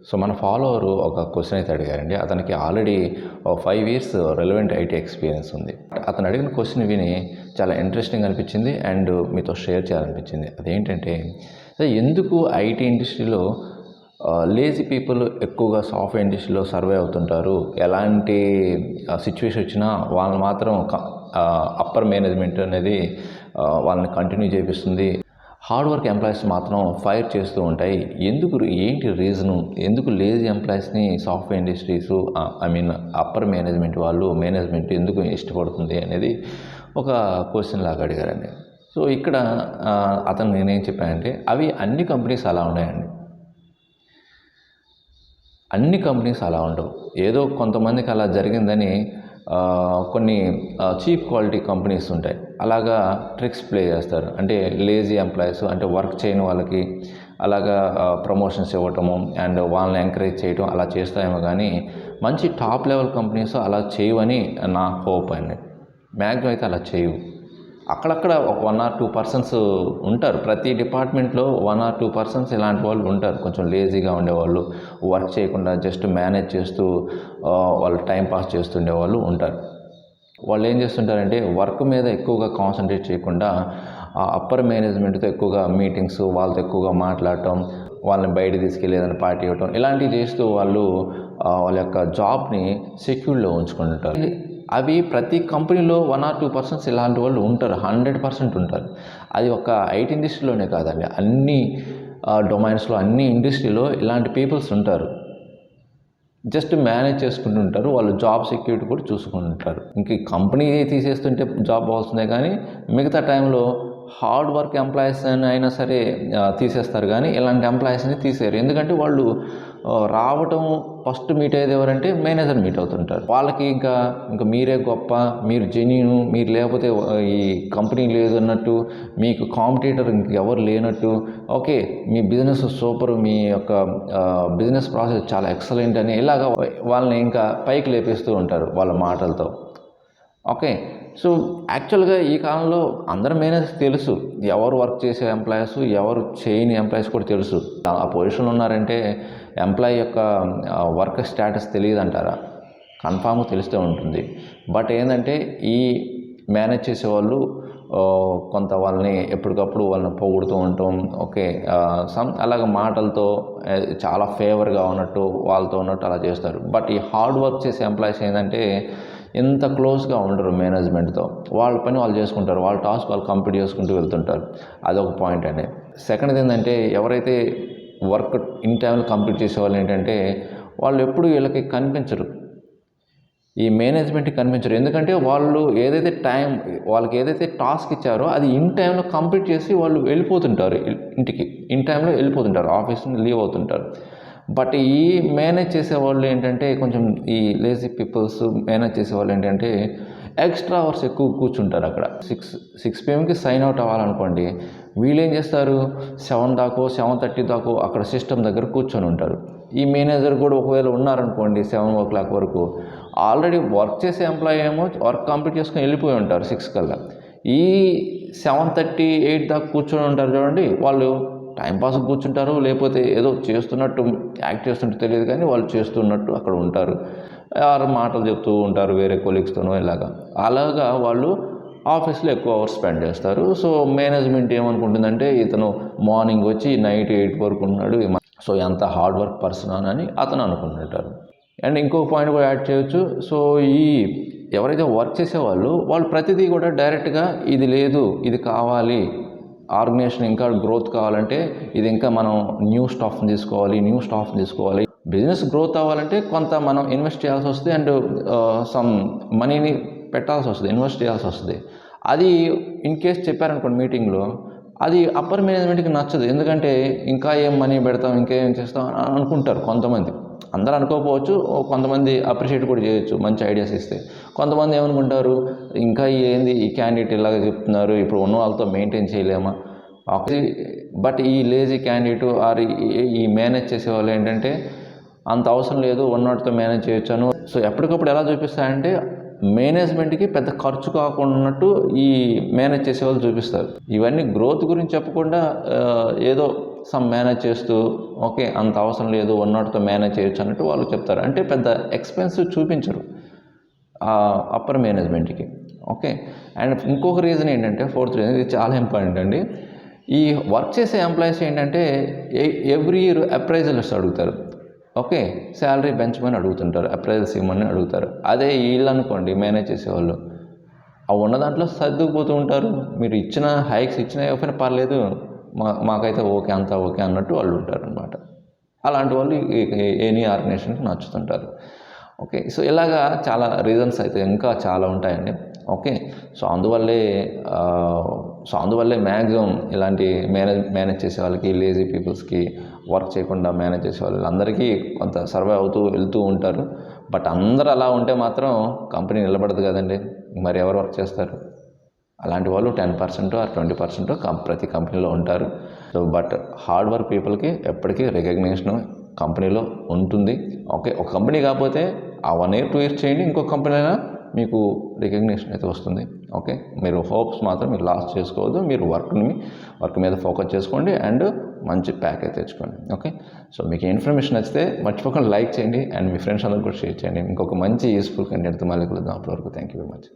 So మన follower ఒక question అయితే అడిగారండి. అతనికి already 5 years relevant IT experience ఉంది. అతను అడిగిన క్వశ్చన్ విని చాలా ఇంట్రెస్టింగ్ అనిపించింది అండ్ మీతో షేర్ చేయాలనిపించింది. అదేంటంటే ఎందుకు ఐటీ ఇండస్ట్రీలో లేజీ పీపుల్ ఎక్కువగా సాఫ్ట్వేర్ ఇండస్ట్రీలో సర్వే అవుతుంటారు, ఎలాంటి సిచ్యువేషన్ వచ్చినా వాళ్ళని మాత్రం అప్పర్ మేనేజ్మెంట్ అనేది వాళ్ళని కంటిన్యూ చేపిస్తుంది, హార్డ్ వర్క్ ఎంప్లాయీస్ మాత్రం ఫైర్ చేస్తూ ఉంటాయి, ఏంటి రీజను, ఎందుకు లేజీ ఎంప్లాయీస్ని సాఫ్ట్వేర్ ఇండస్ట్రీస్ అప్పర్ మేనేజ్మెంట్ ఎందుకు ఇష్టపడుతుంది అనేది ఒక క్వశ్చన్ లాగా అడిగారండి. సో ఇక్కడ అతను నేనేం చెప్పానంటే అవి అన్ని కంపెనీస్ అలా ఉన్నాయండి. అన్ని కంపెనీస్ అలా ఉండవు. ఏదో కొంతమందికి అలా జరిగిందని కొన్ని చీప్ క్వాలిటీ కంపెనీస్ ఉంటాయి, అలాగా ట్రిక్స్ ప్లే చేస్తారు. అంటే లేజీ ఎంప్లాయీస్ అంటే వర్క్ చేయని వాళ్ళకి అలాగా ప్రమోషన్స్ ఇవ్వటము అండ్ వాళ్ళని ఎంకరేజ్ చేయటం అలా చేస్తాయేమో, కానీ మంచి టాప్ లెవెల్ కంపెనీస్ అలా చేయవని నా హోప్ అండి. మ్యాక్సిమం అయితే అలా చేయవు. అక్కడక్కడ ఒక 1 or 2% ఉంటారు. ప్రతి డిపార్ట్మెంట్లో 1 or 2% ఇలాంటి వాళ్ళు ఉంటారు. కొంచెం లేజీగా ఉండేవాళ్ళు, వర్క్ చేయకుండా జస్ట్ మేనేజ్ చేస్తూ వాళ్ళు టైం పాస్ చేస్తుండేవాళ్ళు ఉంటారు. వాళ్ళు ఏం చేస్తుంటారంటే వర్క్ మీద ఎక్కువగా కాన్సన్ట్రేట్ చేయకుండా అప్పర్ మేనేజ్మెంట్తో ఎక్కువగా మీటింగ్స్, వాళ్ళతో ఎక్కువగా మాట్లాడటం, వాళ్ళని బయట తీసుకెళ్ళి ఏదైనా పార్టీ ఇవ్వటం, ఇలాంటివి చేస్తూ వాళ్ళు వాళ్ళ యొక్క జాబ్ని సెక్యూర్లో ఉంచుకుంటారు. అవి ప్రతి కంపెనీలో 1 or 2% ఇలాంటి వాళ్ళు ఉంటారు, 100% ఉంటారు. అది ఒక ఐటీ ఇండస్ట్రీలోనే కాదండి, అన్ని డొమైన్స్లో, అన్ని ఇండస్ట్రీలో ఇలాంటి పీపుల్స్ ఉంటారు. జస్ట్ మేనేజ్ చేసుకుంటూ ఉంటారు, వాళ్ళు జాబ్ సెక్యూరిటీ కూడా చూసుకుంటుంటారు. ఇంక కంపెనీ తీసేస్తుంటే జాబ్ పోతుందే కానీ మిగతా టైంలో హార్డ్ వర్క్ ఎంప్లాయీస్ అయినా సరే తీసేస్తారు, కానీ ఇలాంటి ఎంప్లాయీస్ని తీసేయరు. ఎందుకంటే వాళ్ళు రావటం ఫస్ట్ మీట్ అయ్యేది ఎవరంటే మేనేజర్ మీట్ అవుతుంటారు. వాళ్ళకి ఇంకా మీరే గొప్ప, మీరు జెన్యూన్, మీరు లేకపోతే ఈ కంపెనీ లేదు అన్నట్టు, మీకు కాంపిటీటర్ ఇంకెవరు లేనట్టు, ఓకే మీ బిజినెస్ సూపర్, మీ యొక్క బిజినెస్ ప్రాసెస్ చాలా ఎక్సలెంట్ అని ఇలాగ వాళ్ళని ఇంకా పైకి లేపిస్తూ ఉంటారు వాళ్ళ మాటలతో. ఓకే, సో యాక్చువల్గా ఈ కాలంలో అందరు మేనేజర్స్ తెలుసు ఎవరు వర్క్ చేసే ఎంప్లాయీస్, ఎవరు చేయని ఎంప్లాయీస్ కూడా తెలుసు. ఆ పొజిషన్లో ఉన్నారంటే ఎంప్లాయీ యొక్క వర్క్ స్టేటస్ తెలియదు అంటారా? కన్ఫామ్గా తెలుస్తూ ఉంటుంది. బట్ ఏంటంటే ఈ మేనేజ్ చేసేవాళ్ళు కొంత వాళ్ళని ఎప్పటికప్పుడు వాళ్ళని పొగుడుతూ ఉంటాం, ఓకే అలాగ మాటలతో చాలా ఫేవర్గా ఉన్నట్టు వాళ్ళతో ఉన్నట్టు అలా చేస్తారు. బట్ ఈ హార్డ్ వర్క్ చేసే ఎంప్లాయీస్ ఏంటంటే ఎంత క్లోజ్గా ఉండరు మేనేజ్మెంట్తో, వాళ్ళ పని వాళ్ళు చేసుకుంటారు, వాళ్ళ టాస్క్ వాళ్ళు కంప్లీట్ చేసుకుంటూ వెళ్తుంటారు. అదొక పాయింట్ అండి. సెకండ్ ఏంటంటే ఎవరైతే వర్క్ ఇన్ టైంలో కంప్లీట్ చేసేవాళ్ళు ఏంటంటే వాళ్ళు ఎప్పుడు వీళ్ళకి కనిపించరు, ఈ మేనేజ్మెంట్కి కనిపించరు. ఎందుకంటే వాళ్ళు వాళ్ళకి ఏదైతే టాస్క్ ఇచ్చారో అది ఇన్ టైంలో కంప్లీట్ చేసి వాళ్ళు వెళ్ళిపోతుంటారు, ఇంటికి ఇన్ టైంలో వెళ్ళిపోతుంటారు, ఆఫీస్ని లీవ్ అవుతుంటారు. బట్ ఈ మేనేజ్ చేసేవాళ్ళు ఏంటంటే కొంచెం ఈ లేజీ పీపుల్స్ మేనేజ్ చేసేవాళ్ళు ఏంటంటే ఎక్స్ట్రా అవర్స్ ఎక్కువ కూర్చుంటారు. అక్కడ 6 PM సైన్ అవుట్ అవ్వాలనుకోండి, వీళ్ళు ఏం చేస్తారు 7 దాకో 7:30 దాకో అక్కడ సిస్టమ్ దగ్గర కూర్చొని ఉంటారు. ఈ మేనేజర్ కూడా ఒకవేళ ఉన్నారనుకోండి 7 o'clock వరకు, ఆల్రెడీ వర్క్ చేసే ఎంప్లాయీ ఏమో వర్క్ కంప్లీట్ చేసుకొని వెళ్ళిపోయి ఉంటారు 6 కల్లా. ఈ 7:30, 8 దాకా కూర్చొని ఉంటారు చూడండి, వాళ్ళు టైంపాస్ కూర్చుంటారు, లేకపోతే ఏదో చేస్తున్నట్టు యాక్ట్ చేస్తుంటే తెలియదు కానీ వాళ్ళు చేస్తున్నట్టు అక్కడ ఉంటారు, మాటలు చెప్తూ ఉంటారు వేరే కొలీగ్స్తోనో అలాగా వాళ్ళు ఆఫీస్లో ఎక్కువ అవర్స్ స్పెండ్ చేస్తారు. సో మేనేజ్మెంట్ ఏమనుకుంటుందంటే ఇతను మార్నింగ్ వచ్చి నైట్ 8 వరకు ఉన్నాడు, సో ఎంత హార్డ్ వర్క్ పర్సన్ అని అతను అనుకుంటుంటారు. అండ్ ఇంకొక పాయింట్ కూడా యాడ్ చేయొచ్చు. సో ఈ ఎవరైతే వర్క్ చేసేవాళ్ళు ప్రతిదీ కూడా డైరెక్ట్గా ఇది లేదు, ఇది కావాలి, ఆర్గనైజేషన్ ఇంకా గ్రోత్ కావాలంటే ఇది ఇంకా మనం న్యూ స్టాఫ్ని తీసుకోవాలి, బిజినెస్ గ్రోత్ అవ్వాలంటే కొంత మనం ఇన్వెస్ట్ చేయాల్సి వస్తుంది అండ్ సమ్ మనీని పెట్టాల్సి వస్తుంది, ఇన్వెస్ట్ చేయాల్సి వస్తుంది. అది ఇన్ కేస్ చెప్పారనుకోండి మీటింగ్లో, అది అప్పర్ మేనేజ్మెంట్కి నచ్చదు. ఎందుకంటే ఇంకా ఏం మనీ పెడతాం, ఇంకేం చేస్తాం అని అనుకుంటారు కొంతమంది. అందరూ అనుకోకపోవచ్చు, కొంతమంది అప్రిషియేట్ కూడా చేయొచ్చు మంచి ఐడియాస్ ఇస్తే. కొంతమంది ఏమనుకుంటారు ఇంకా ఏంది ఈ క్యాండిడేట్ ఇలాగ చెప్తున్నారు, ఇప్పుడు ఉన్న వాళ్ళతో మెయింటైన్ చేయలేమా. బట్ ఈ లేజీ క్యాండిడేట్ ఆర్ ఈ మేనేజ్ చేసేవాళ్ళు ఏంటంటే అంత అవసరం లేదు, ఉన్నవాటితో మేనేజ్ చేయొచ్చాను. సో ఎప్పటికప్పుడు ఎలా చూపిస్తారంటే మేనేజ్మెంట్కి పెద్ద ఖర్చు కాకున్నట్టు ఈ మేనేజ్ చేసేవాళ్ళు చూపిస్తారు. ఇవన్నీ గ్రోత్ గురించి చెప్పకుండా ఏదో సమ్ మేనేజ్ చేస్తూ ఓకే అంత అవసరం లేదు ఉన్నోటితో మేనేజ్ చేయొచ్చు అన్నట్టు వాళ్ళు చెప్తారు. అంటే పెద్ద ఎక్స్పెన్సివ్ చూపించరు అప్పర్ మేనేజ్మెంట్కి. ఓకే. అండ్ ఇంకొక రీజన్ ఏంటంటే ఫోర్త్ రీజన్, ఇది చాలా ఇంపార్టెంట్ అండి. ఈ వర్క్ చేసే ఎంప్లాయీస్ ఏంటంటే ఎవ్రీ ఇయర్ అప్రైజల్స్ అడుగుతారు. ఓకే. శాలరీ పెంచమని అడుగుతుంటారు, అప్రైజల్స్ ఇవ్వమని అడుగుతారు. అదే వీళ్ళు అనుకోండి మేనేజ్ చేసేవాళ్ళు, ఆ ఉన్న దాంట్లో సర్దుకుపోతూ ఉంటారు. మీరు ఇచ్చిన హైక్స్ ఇచ్చినా ఇవ్వకపోయినా పర్లేదు, మాకైతే ఓకే, అంతా ఓకే అన్నట్టు వాళ్ళు ఉంటారనమాట. అలాంటి వాళ్ళు ఎనీ ఆర్గనైజేషన్కి నచ్చుతుంటారు. ఓకే. సో ఇలాగా చాలా రీజన్స్ అయితే ఇంకా చాలా ఉంటాయండి. ఓకే. సో అందువల్లే మ్యాక్సిమం ఇలాంటి మేనేజ్ చేసే వాళ్ళకి, లేజీ పీపుల్స్కి, వర్క్ చేయకుండా మేనేజ్ చేసే వాళ్ళందరికీ కొంత సర్వైవ్ అవుతూ వెళ్తూ ఉంటారు. బట్ అందరూ అలా ఉంటే మాత్రం కంపెనీ నిలబడదు కదండి. మరి ఎవరు వర్క్ చేస్తారు? అలాంటి వాళ్ళు 10% ఆర్ 20% ప్రతి కంపెనీలో ఉంటారు. సో బట్ హార్డ్ వర్క్ పీపుల్కి ఎప్పటికీ రికగ్నిషన్ కంపెనీలో ఉంటుంది. ఓకే. ఒక కంపెనీ కాకపోతే ఆ 1 year 2 years చేయండి, ఇంకో కంపెనీ అయినా మీకు రికగ్నిషన్ అయితే వస్తుంది. ఓకే. మీరు హోప్స్ మాత్రం మీరు లాస్ చేసుకోవద్దు. మీరు వర్క్ మీద ఫోకస్ చేసుకోండి అండ్ మంచి ప్యాకేజ్ తెచ్చుకోండి. ఓకే. సో మీకు ఇన్ఫర్మేషన్ నచ్చితే మర్చిపోకుండా లైక్ చేయండి అండ్ మీ ఫ్రెండ్స్ అందరూ కూడా షేర్ చేయండి. ఇంకొక మంచి యూస్ఫుల్ కంటెంట్తో మళ్ళీ కలుద్దాం. అప్పటి వరకు థ్యాంక్ యూ వెరీ మచ్.